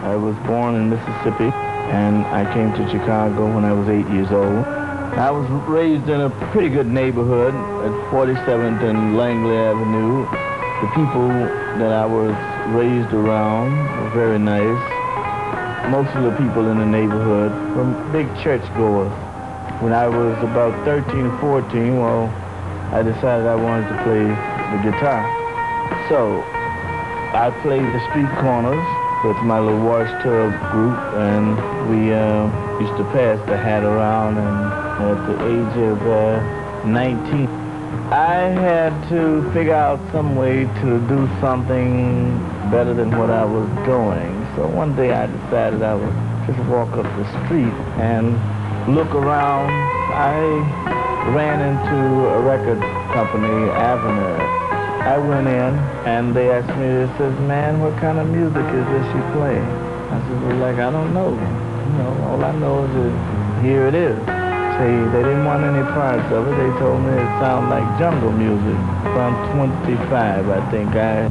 I was born in Mississippi, and I came to Chicago when I was 8 years old. I was raised in a pretty good neighborhood at 47th and Langley Avenue. The people that I was raised around were very nice. Most of the people in the neighborhood were big churchgoers. When I was about 13 or 14, well, I decided I wanted to play the guitar. So I played the street corners with my little wash tub group, and we used to pass the hat around, and at the age of 19, I had to figure out some way to do something better than what I was doing. So one day I decided I would just walk up the street and look around. I ran into a record company, Avenue. I went in, and they asked me, they says, "Man, what kind of music is this you play?" I said, "Well, like, I don't know. You know, all I know is that here it is." Say, they didn't want any parts of it. They told me it sounded like jungle music. Around 25, I think, I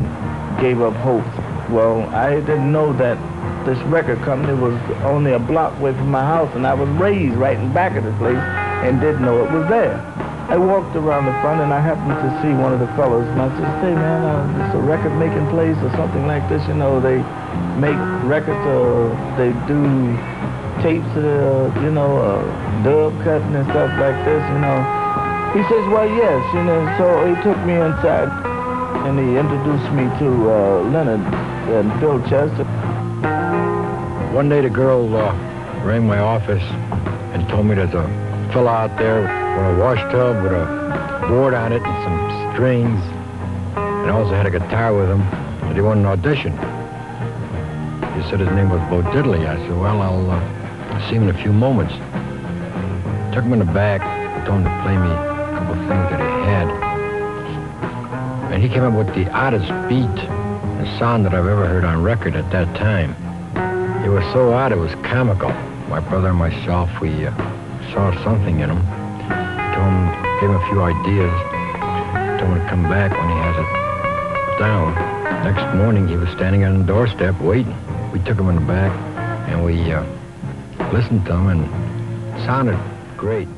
gave up hope. Well, I didn't know that this record company was only a block away from my house, and I was raised right in back of the place and didn't know it was there. I walked around the front, and I happened to see one of the fellows, and I said, "Hey, man, it's a record-making place or something like this. You know, they make records, or they do tapes, you know, dub cutting and stuff like this, you know." He says, "Well, yes," you know. So he took me inside, and he introduced me to Leonard and Phil Chester. One day the girl rang my office and told me there's a fella out there with a wash tub with a board on it and some strings, and also had a guitar with him, that he wanted an audition. He said his name was Bo Diddley. I said, "Well, I'll see him in a few moments." Took him in the back, told him to play me a couple of things that he had. And he came up with the oddest beat and sound that I've ever heard on record at that time. It was so odd, it was comical. My brother and myself, we saw something in him. Told him, gave him a few ideas. Told him to come back when he has it down. Next morning, he was standing on the doorstep waiting. We took him in the back, and we listened to him, and it sounded great.